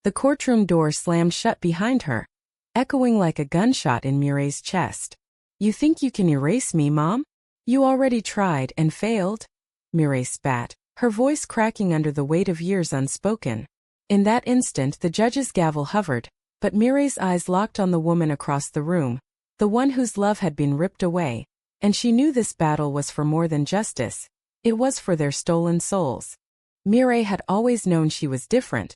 The courtroom door slammed shut behind her, echoing like a gunshot in Mireille's chest. "You think you can erase me, Mom? You already tried and failed?" Mireille spat, her voice cracking under the weight of years unspoken. In that instant the judge's gavel hovered, but Mireille's eyes locked on the woman across the room, the one whose love had been ripped away, and she knew this battle was for more than justice. It was for their stolen souls. Mireille had always known she was different,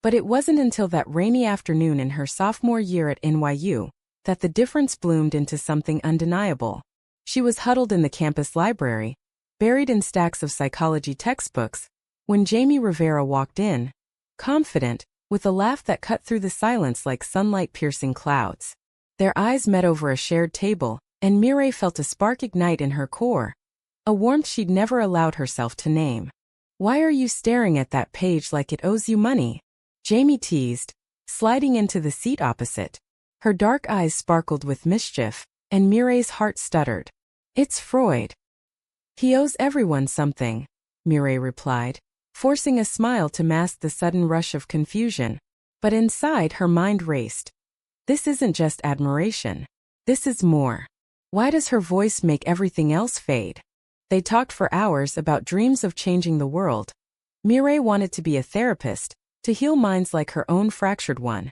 but it wasn't until that rainy afternoon in her sophomore year at NYU that the difference bloomed into something undeniable. She was huddled in the campus library, buried in stacks of psychology textbooks, when Jamie Rivera walked in, confident, with a laugh that cut through the silence like sunlight-piercing clouds. Their eyes met over a shared table, and Mireille felt a spark ignite in her core, a warmth she'd never allowed herself to name. "Why are you staring at that page like it owes you money?" Jamie teased, sliding into the seat opposite. Her dark eyes sparkled with mischief, and Mireille's heart stuttered. "It's Freud. He owes everyone something," Mireille replied, forcing a smile to mask the sudden rush of confusion. But inside her mind raced. This isn't just admiration. This is more. Why does her voice make everything else fade? They talked for hours about dreams of changing the world. Mireille wanted to be a therapist, to heal minds like her own fractured one.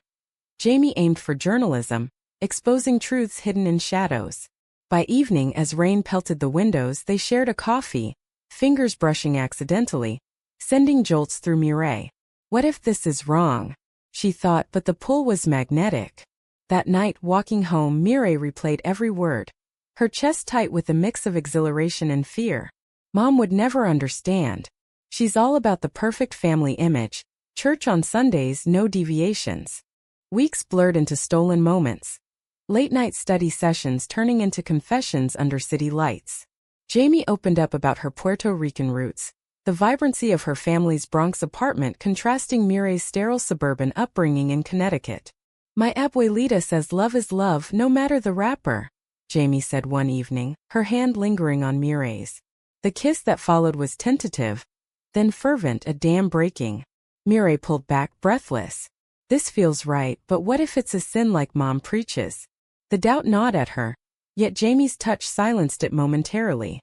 Jamie aimed for journalism, exposing truths hidden in shadows. By evening, as rain pelted the windows, they shared a coffee, fingers brushing accidentally, sending jolts through Mireille. What if this is wrong? She thought, but the pull was magnetic. That night, walking home, Mireille replayed every word, her chest tight with a mix of exhilaration and fear. Mom would never understand. She's all about the perfect family image, church on Sundays, no deviations. Weeks blurred into stolen moments. Late-night study sessions turning into confessions under city lights. Jamie opened up about her Puerto Rican roots, the vibrancy of her family's Bronx apartment contrasting Mireille's sterile suburban upbringing in Connecticut. "My abuelita says love is love no matter the rapper," Jamie said one evening, her hand lingering on Mireille's. The kiss that followed was tentative, then fervent, a dam breaking. Mireille pulled back, breathless. This feels right, but what if it's a sin like Mom preaches? The doubt gnawed at her, yet Jamie's touch silenced it momentarily.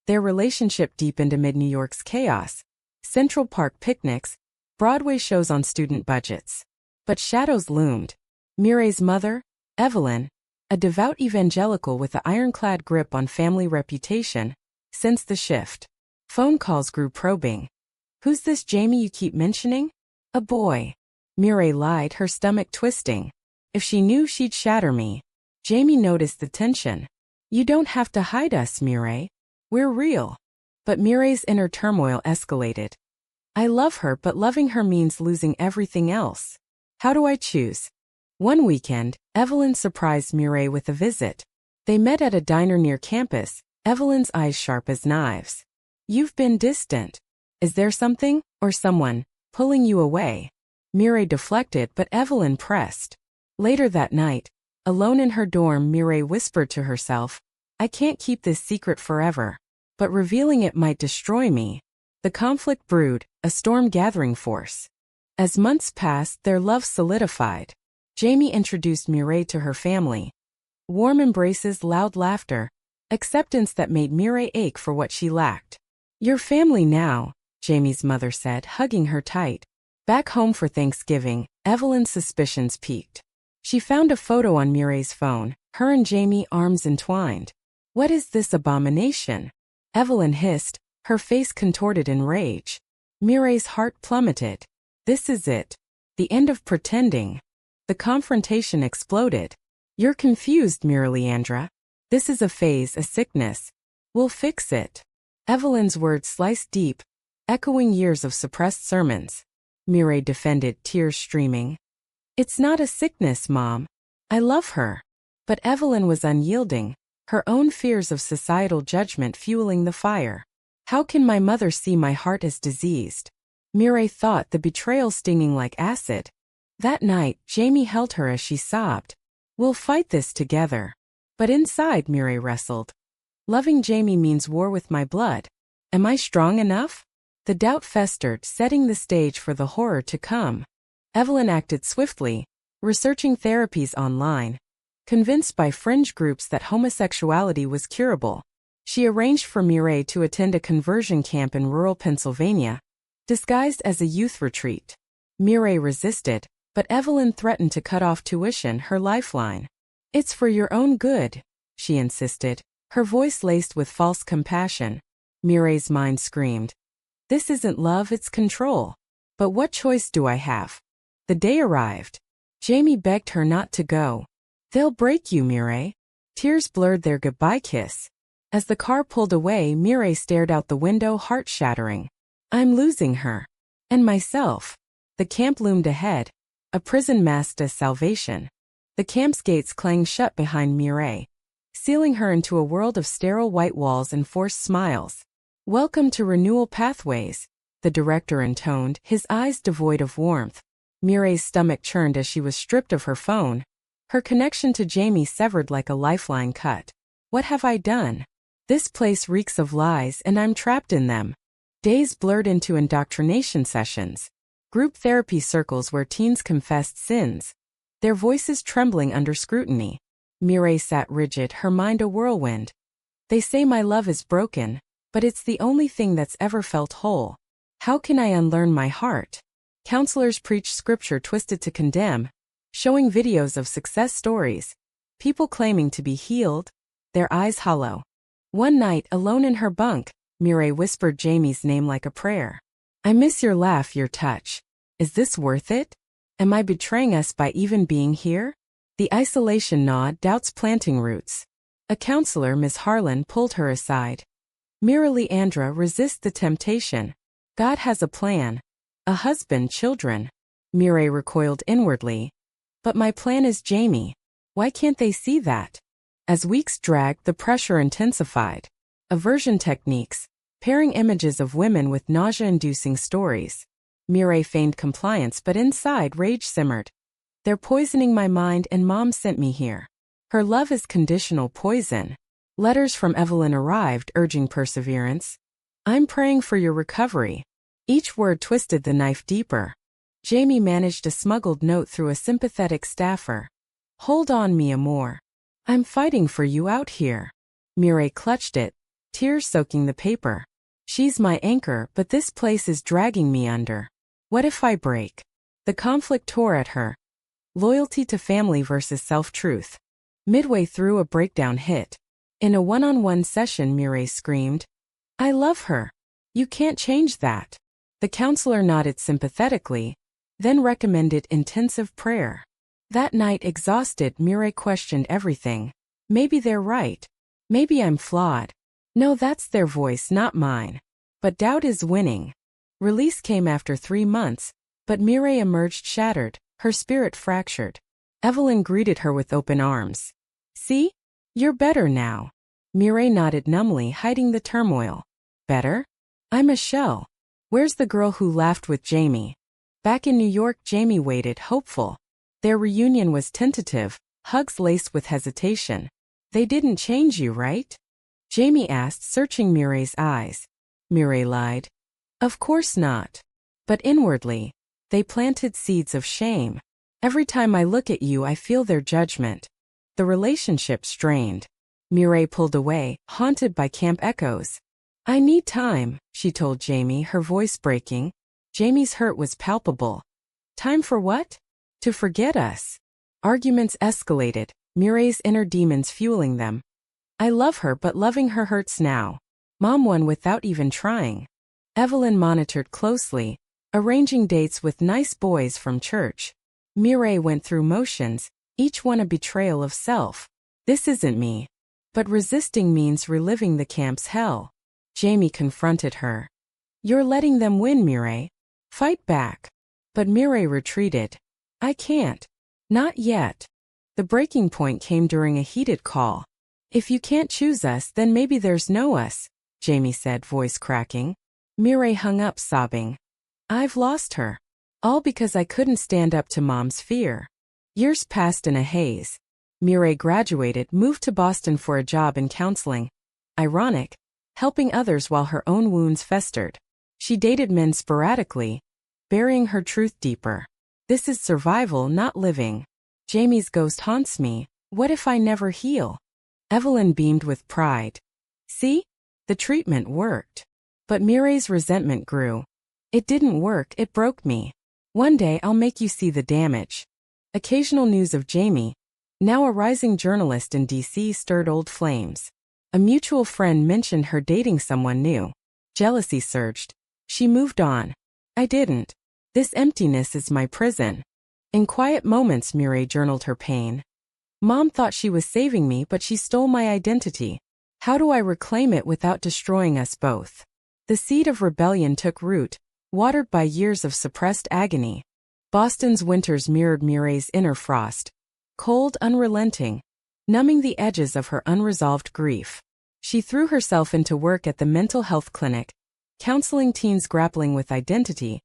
Their relationship deepened amid New York's chaos. Central Park picnics, Broadway shows on student budgets. But shadows loomed. Mireille's mother, Evelyn, a devout evangelical with an ironclad grip on family reputation, sensed the shift. Phone calls grew probing. "Who's this Jamie you keep mentioning?" "A boy." Mireille lied, her stomach twisting. "If she knew, she'd shatter me." Jamie noticed the tension. "You don't have to hide us, Mireille. We're real." But Mireille's inner turmoil escalated. "I love her, but loving her means losing everything else. How do I choose?" One weekend, Evelyn surprised Mireille with a visit. They met at a diner near campus, Evelyn's eyes sharp as knives. "You've been distant. Is there something, or someone, pulling you away?" Mireille deflected, but Evelyn pressed. Later that night, alone in her dorm, Mireille whispered to herself, "I can't keep this secret forever, but revealing it might destroy me." The conflict brewed, a storm gathering force. As months passed, their love solidified. Jamie introduced Mireille to her family. Warm embraces, loud laughter, acceptance that made Mireille ache for what she lacked. "Your family now," Jamie's mother said, hugging her tight. Back home for Thanksgiving, Evelyn's suspicions peaked. She found a photo on Mireille's phone, her and Jamie arms entwined. "What is this abomination?" Evelyn hissed, her face contorted in rage. Mireille's heart plummeted. This is it. The end of pretending. The confrontation exploded. "You're confused, Leandra. This is a phase, a sickness. We'll fix it." Evelyn's words sliced deep, echoing years of suppressed sermons. Mireille defended, tears streaming. "It's not a sickness, Mom. I love her." But Evelyn was unyielding, her own fears of societal judgment fueling the fire. "How can my mother see my heart as diseased?" Mireille thought, the betrayal stinging like acid. That night, Jamie held her as she sobbed. "We'll fight this together." But inside, Mireille wrestled. "Loving Jamie means war with my blood. Am I strong enough?" The doubt festered, setting the stage for the horror to come. Evelyn acted swiftly, researching therapies online. Convinced by fringe groups that homosexuality was curable, she arranged for Mireille to attend a conversion camp in rural Pennsylvania, disguised as a youth retreat. Mireille resisted, but Evelyn threatened to cut off tuition, her lifeline. "It's for your own good," she insisted, her voice laced with false compassion. Mireille's mind screamed, "This isn't love, it's control. But what choice do I have?" The day arrived. Jamie begged her not to go. "They'll break you, Mireille." Tears blurred their goodbye kiss. As the car pulled away, Mireille stared out the window, heart-shattering. "I'm losing her. And myself." The camp loomed ahead, a prison masked as salvation. The camp's gates clanged shut behind Mireille, sealing her into a world of sterile white walls and forced smiles. "Welcome to Renewal Pathways," the director intoned, his eyes devoid of warmth. Mireille's stomach churned as she was stripped of her phone, her connection to Jamie severed like a lifeline cut. "What have I done? This place reeks of lies and I'm trapped in them." Days blurred into indoctrination sessions, group therapy circles where teens confessed sins, their voices trembling under scrutiny. Mireille sat rigid, her mind a whirlwind. "They say my love is broken, but it's the only thing that's ever felt whole. How can I unlearn my heart?" Counselors preached scripture twisted to condemn, showing videos of success stories, people claiming to be healed, their eyes hollow. One night, alone in her bunk, Mireille whispered Jamie's name like a prayer. "I miss your laugh, your touch. Is this worth it? Am I betraying us by even being here?" The isolation gnawed, doubts planting roots. A counselor, Miss Harlan, pulled her aside. "Mira Leandra, resist the temptation. God has a plan. A husband, children." Mireille recoiled inwardly. "But my plan is Jamie. Why can't they see that?" As weeks dragged, the pressure intensified. Aversion techniques, pairing images of women with nausea-inducing stories. Mireille feigned compliance, but inside rage simmered. "They're poisoning my mind and Mom sent me here. Her love is conditional poison." Letters from Evelyn arrived, urging perseverance. "I'm praying for your recovery." Each word twisted the knife deeper. Jamie managed a smuggled note through a sympathetic staffer. "Hold on, mi amor. I'm fighting for you out here." Mireille clutched it, tears soaking the paper. "She's my anchor, but this place is dragging me under. What if I break?" The conflict tore at her. Loyalty to family versus self-truth. Midway through, a breakdown hit. In a one-on-one session, Mireille screamed, "I love her. You can't change that." The counselor nodded sympathetically, then recommended intensive prayer. That night, exhausted, Mireille questioned everything. "Maybe they're right. Maybe I'm flawed. No, that's their voice, not mine." But doubt is winning. Release came after 3 months, but Mireille emerged shattered, her spirit fractured. Evelyn greeted her with open arms. "See? You're better now." Mireille nodded numbly, hiding the turmoil. "Better? I'm a shell. Where's the girl who laughed with Jamie?" Back in New York, Jamie waited, hopeful. Their reunion was tentative, hugs laced with hesitation. "They didn't change you, right?" Jamie asked, searching Mireille's eyes. Mireille lied. "Of course not. But inwardly, they planted seeds of shame. Every time I look at you, I feel their judgment." The relationship strained. Mireille pulled away, haunted by camp echoes. "I need time," she told Jamie, her voice breaking. Jamie's hurt was palpable. "Time for what?" "To forget us." Arguments escalated, Mireille's inner demons fueling them. "I love her, but loving her hurts now." Mom won without even trying. Evelyn monitored closely, arranging dates with nice boys from church. Mireille went through motions, each one a betrayal of self. "This isn't me." But resisting means reliving the camp's hell. Jamie confronted her. "You're letting them win, Mireille. Fight back." But Mireille retreated. "I can't. Not yet." The breaking point came during a heated call. "If you can't choose us, then maybe there's no us," Jamie said, voice cracking. Mireille hung up, sobbing. "I've lost her. All because I couldn't stand up to Mom's fear." Years passed in a haze. Mireille graduated, moved to Boston for a job in counseling. Ironic, helping others while her own wounds festered. She dated men sporadically, burying her truth deeper. This is survival, not living. Jamie's ghost haunts me. What if I never heal? Evelyn beamed with pride. See? The treatment worked. But Mireille's resentment grew. It didn't work, it broke me. One day I'll make you see the damage. Occasional news of Jamie, now a rising journalist in DC, stirred old flames. A mutual friend mentioned her dating someone new. Jealousy surged. She moved on. I didn't. This emptiness is my prison. In quiet moments, Mireille journaled her pain. Mom thought she was saving me, but she stole my identity. How do I reclaim it without destroying us both? The seed of rebellion took root, watered by years of suppressed agony. Boston's winters mirrored Mireille's inner frost. Cold, unrelenting, numbing the edges of her unresolved grief. She threw herself into work at the mental health clinic, counseling teens grappling with identity,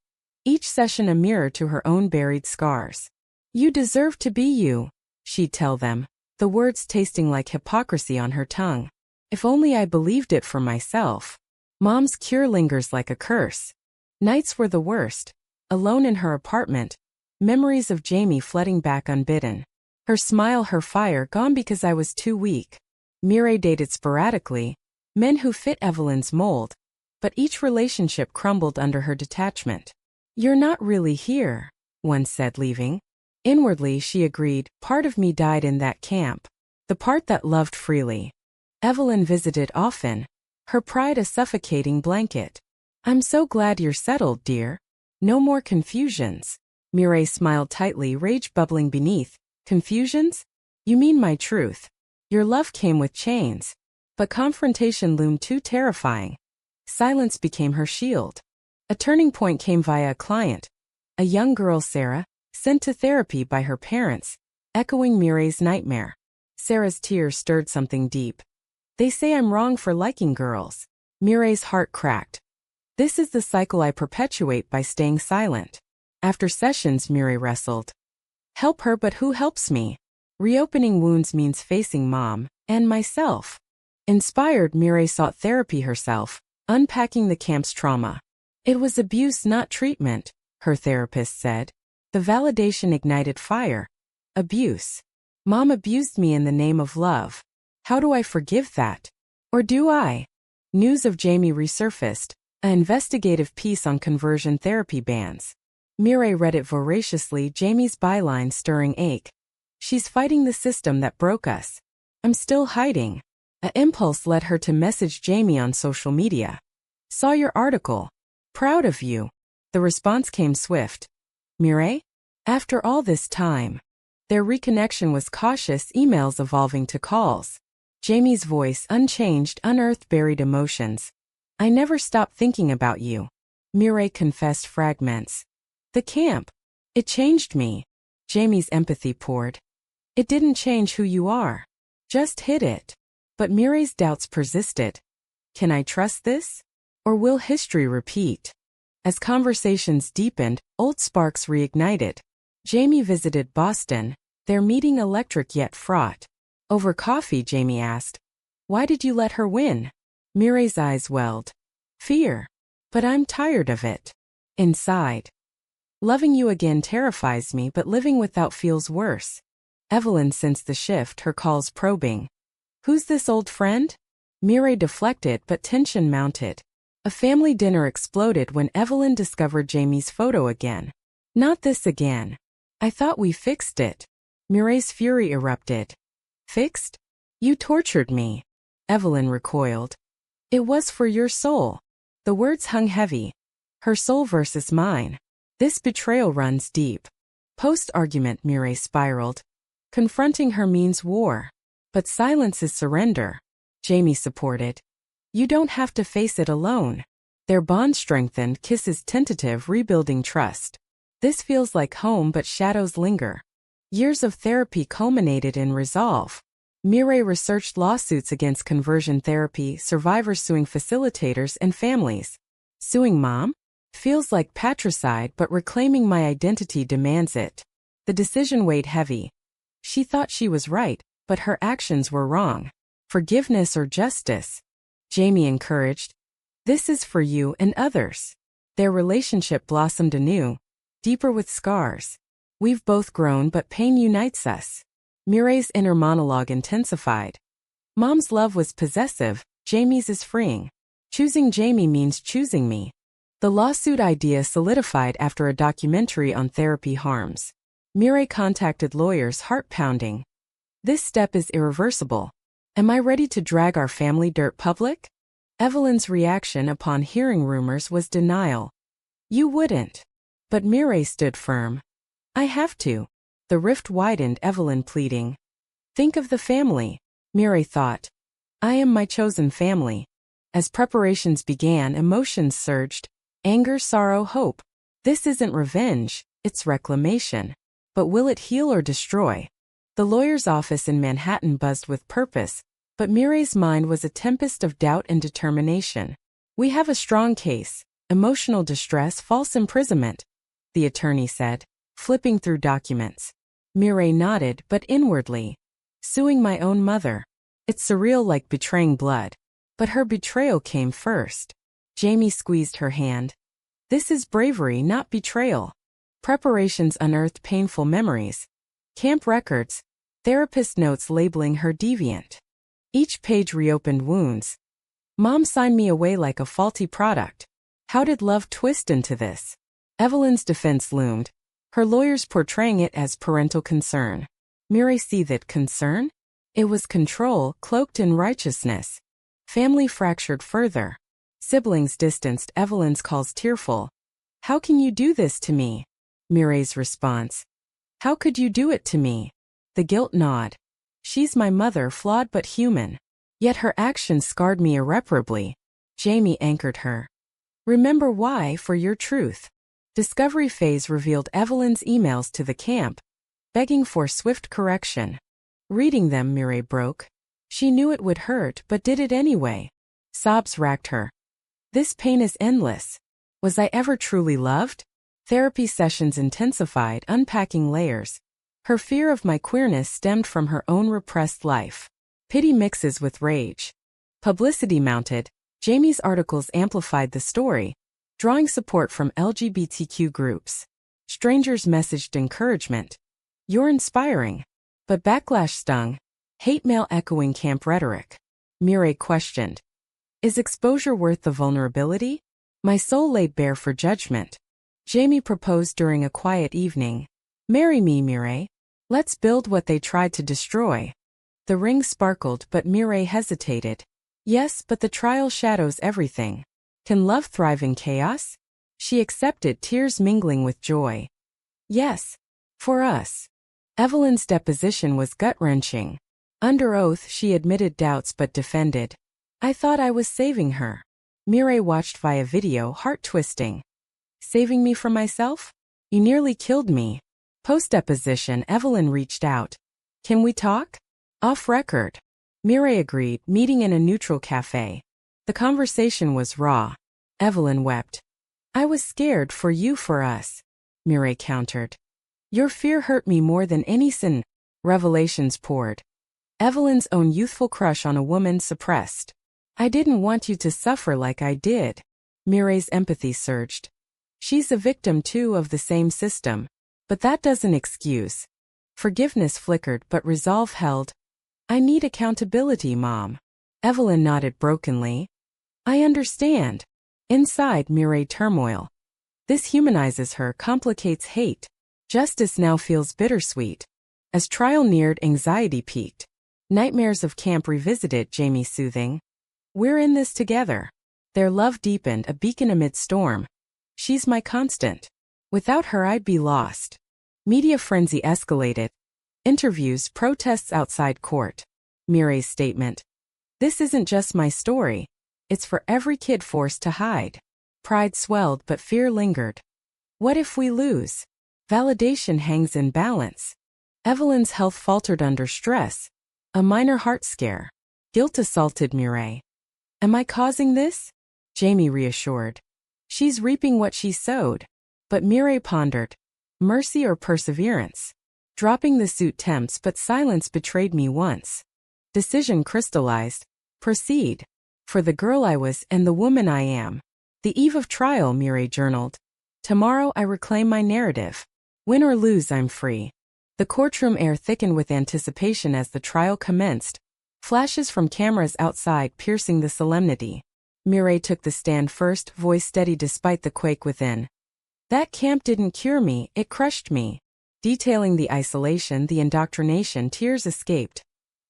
each session a mirror to her own buried scars. You deserve to be you, she'd tell them, the words tasting like hypocrisy on her tongue. If only I believed it for myself. Mom's cure lingers like a curse. Nights were the worst. Alone in her apartment, memories of Jamie flooding back unbidden. Her smile, her fire, gone because I was too weak. Mireille dated sporadically, men who fit Evelyn's mold, but each relationship crumbled under her detachment. You're not really here, one said, leaving. Inwardly, she agreed, part of me died in that camp. The part that loved freely. Evelyn visited often, her pride a suffocating blanket. I'm so glad you're settled, dear. No more confusions. Mireille smiled tightly, rage bubbling beneath. Confusions? You mean my truth. Your love came with chains. But confrontation loomed too terrifying. Silence became her shield. A turning point came via a client. A young girl, Sarah, sent to therapy by her parents, echoing Mireille's nightmare. Sarah's tears stirred something deep. They say I'm wrong for liking girls. Mireille's heart cracked. This is the cycle I perpetuate by staying silent. After sessions, Mireille wrestled. Help her, but who helps me? Reopening wounds means facing Mom, and myself. Inspired, Mireille sought therapy herself, unpacking the camp's trauma. It was abuse, not treatment, her therapist said. The validation ignited fire. Abuse. Mom abused me in the name of love. How do I forgive that? Or do I? News of Jamie resurfaced, an investigative piece on conversion therapy bans. Mireille read it voraciously, Jamie's byline stirring ache. She's fighting the system that broke us. I'm still hiding. An impulse led her to message Jamie on social media. Saw your article. Proud of you. The response came swift. Mireille? After all this time. Their reconnection was cautious, emails evolving to calls. Jamie's voice, unchanged, unearthed buried emotions. I never stopped thinking about you. Mireille confessed fragments. The camp. It changed me. Jamie's empathy poured. It didn't change who you are. Just hid it. But Mireille's doubts persisted. Can I trust this? Or will history repeat? As conversations deepened, old sparks reignited. Jamie visited Boston, their meeting electric yet fraught. Over coffee, Jamie asked, why did you let her win? Mireille's eyes welled. Fear. But I'm tired of it. Inside. Loving you again terrifies me, but living without feels worse. Evelyn sensed the shift, her calls probing. Who's this old friend? Mireille deflected, but tension mounted. A family dinner exploded when Evelyn discovered Jamie's photo again. Not this again. I thought we fixed it. Mireille's fury erupted. Fixed? You tortured me. Evelyn recoiled. It was for your soul. The words hung heavy. Her soul versus mine. This betrayal runs deep. Post-argument, Mireille spiraled. Confronting her means war. But silence is surrender. Jamie supported. You don't have to face it alone. Their bond strengthened, kisses tentative, rebuilding trust. This feels like home, but shadows linger. Years of therapy culminated in resolve. Mireille researched lawsuits against conversion therapy, survivors suing facilitators and families. Suing Mom? Feels like patricide, but reclaiming my identity demands it. The decision weighed heavy. She thought she was right, but her actions were wrong. Forgiveness or justice? Jamie encouraged. This is for you and others. Their relationship blossomed anew, deeper with scars. We've both grown, but pain unites us. Mireille's inner monologue intensified. Mom's love was possessive, Jamie's is freeing. Choosing Jamie means choosing me. The lawsuit idea solidified after a documentary on therapy harms. Mireille contacted lawyers, heart pounding. This step is irreversible. Am I ready to drag our family dirt public? Evelyn's reaction upon hearing rumors was denial. You wouldn't. But Mireille stood firm. I have to. The rift widened, Evelyn pleading. Think of the family, Mireille thought. I am my chosen family. As preparations began, emotions surged. Anger, sorrow, hope. This isn't revenge, it's reclamation. But will it heal or destroy? The lawyer's office in Manhattan buzzed with purpose, but Mireille's mind was a tempest of doubt and determination. We have a strong case. Emotional distress, false imprisonment, the attorney said, flipping through documents. Mireille nodded, but inwardly. Suing my own mother. It's surreal, like betraying blood. But her betrayal came first. Jamie squeezed her hand. This is bravery, not betrayal. Preparations unearthed painful memories. Camp records. Therapist notes labeling her deviant. Each page reopened wounds. Mom signed me away like a faulty product. How did love twist into this? Evelyn's defense loomed. Her lawyers portraying it as parental concern. Mireille seethed. Concern? It was control, cloaked in righteousness. Family fractured further. Siblings distanced, Evelyn's calls tearful. How can you do this to me? Mireille's response. How could you do it to me? The guilt nod. She's my mother, flawed but human. Yet her actions scarred me irreparably. Jamie anchored her. Remember why, for your truth. Discovery phase revealed Evelyn's emails to the camp, begging for swift correction. Reading them, Mireille broke. She knew it would hurt, but did it anyway. Sobs racked her. This pain is endless. Was I ever truly loved? Therapy sessions intensified, unpacking layers. Her fear of my queerness stemmed from her own repressed life. Pity mixes with rage. Publicity mounted. Jamie's articles amplified the story, drawing support from LGBTQ groups. Strangers messaged encouragement. You're inspiring. But backlash stung. Hate mail echoing camp rhetoric. Mireille questioned. Is exposure worth the vulnerability? My soul laid bare for judgment. Jamie proposed during a quiet evening. Marry me, Mireille. Let's build what they tried to destroy. The ring sparkled, but Mireille hesitated. Yes, but the trial shadows everything. Can love thrive in chaos? She accepted, tears mingling with joy. Yes. For us. Evelyn's deposition was gut-wrenching. Under oath, she admitted doubts but defended. I thought I was saving her. Mireille watched via video, heart-twisting. Saving me from myself? You nearly killed me. Post-deposition, Evelyn reached out. Can we talk? Off record. Mireille agreed, meeting in a neutral cafe. The conversation was raw. Evelyn wept. I was scared for you, for us. Mireille countered. Your fear hurt me more than any sin. Revelations poured. Evelyn's own youthful crush on a woman suppressed. I didn't want you to suffer like I did. Mireille's empathy surged. She's a victim too of the same system. But that doesn't excuse. Forgiveness flickered but resolve held. I need accountability, Mom. Evelyn nodded brokenly. I understand. Inside, Mireille turmoil. This humanizes her, complicates hate. Justice now feels bittersweet. As trial neared, anxiety peaked. Nightmares of camp revisited, Jamie soothing. We're in this together. Their love deepened, a beacon amid storm. She's my constant. Without her I'd be lost. Media frenzy escalated. Interviews, protests outside court. Mireille's statement. This isn't just my story. It's for every kid forced to hide. Pride swelled but fear lingered. What if we lose? Validation hangs in balance. Evelyn's health faltered under stress. A minor heart scare. Guilt assaulted Mireille. Am I causing this? Jamie reassured. She's reaping what she sowed. But Mireille pondered. Mercy or perseverance? Dropping the suit tempts, but silence betrayed me once. Decision crystallized. Proceed. For the girl I was and the woman I am. The eve of trial, Mireille journaled. Tomorrow I reclaim my narrative. Win or lose, I'm free. The courtroom air thickened with anticipation as the trial commenced, flashes from cameras outside piercing the solemnity. Mireille took the stand first, voice steady despite the quake within. That camp didn't cure me, it crushed me. Detailing the isolation, the indoctrination, tears escaped.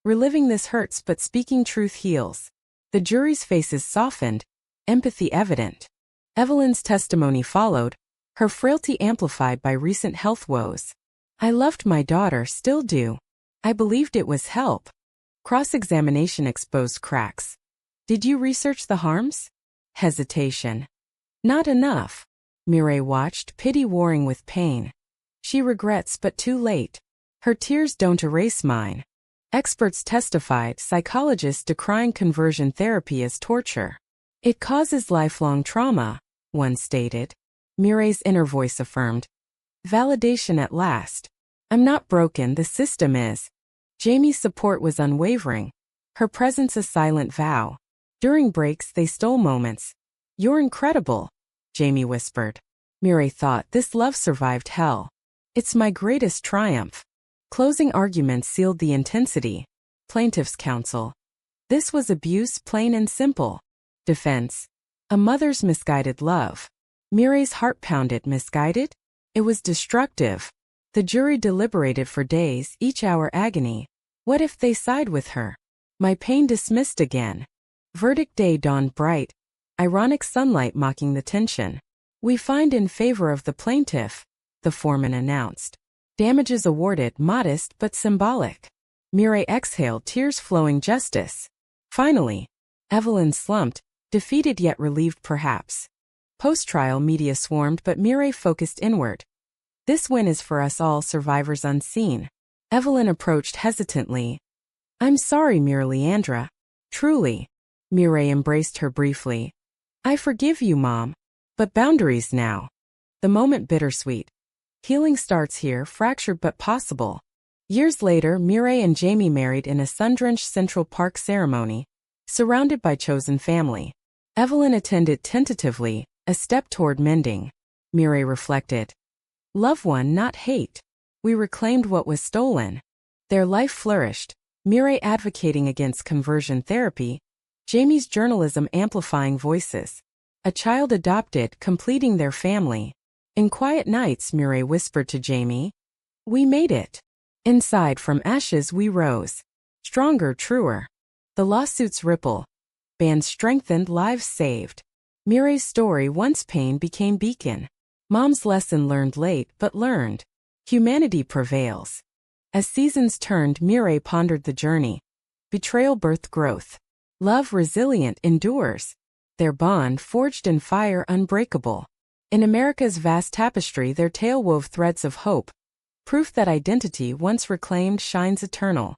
Reliving this hurts, but speaking truth heals. The jury's faces softened, empathy evident. Evelyn's testimony followed, her frailty amplified by recent health woes. I loved my daughter, still do. I believed it was help. Cross-examination exposed cracks. Did you research the harms? Hesitation. Not enough. Mireille watched, pity warring with pain. She regrets, but too late. Her tears don't erase mine. Experts testified, psychologists decrying conversion therapy as torture. It causes lifelong trauma, one stated. Mireille's inner voice affirmed. Validation at last. I'm not broken, the system is. Jamie's support was unwavering, her presence a silent vow. During breaks they stole moments. You're incredible, Jamie whispered. Mireille thought, this love survived hell. It's my greatest triumph. Closing arguments sealed the intensity. Plaintiff's counsel. This was abuse, plain and simple. Defense. A mother's misguided love. Mireille's heart pounded. Misguided? It was destructive. The jury deliberated for days, each hour agony. What if they side with her? My pain dismissed again. Verdict day dawned bright. Ironic sunlight mocking the tension. We find in favor of the plaintiff, the foreman announced. Damages awarded, modest but symbolic. Mireille exhaled, tears flowing. Justice. Finally. Evelyn slumped, defeated yet relieved perhaps. Post-trial media swarmed, but Mireille focused inward. This win is for us all, survivors unseen. Evelyn approached hesitantly. I'm sorry, Leandra. Truly. Mireille embraced her briefly. I forgive you, Mom. But boundaries now. The moment bittersweet. Healing starts here, fractured but possible. Years later, Mireille and Jamie married in a sun-drenched Central Park ceremony, surrounded by chosen family. Evelyn attended tentatively, a step toward mending. Mireille reflected. Love won, not hate. We reclaimed what was stolen. Their life flourished, Mireille advocating against conversion therapy, Jamie's journalism amplifying voices. A child adopted, completing their family. In quiet nights, Mireille whispered to Jamie, we made it. Inside, from ashes we rose. Stronger, truer. The lawsuits ripple. Bands strengthened, lives saved. Mireille's story, once pain, became beacon. Mom's lesson learned late, but learned. Humanity prevails. As seasons turned, Mireille pondered the journey. Betrayal birthed growth. Love, resilient, endures. Their bond, forged in fire, unbreakable. In America's vast tapestry, their tale wove threads of hope. Proof that identity, once reclaimed, shines eternal.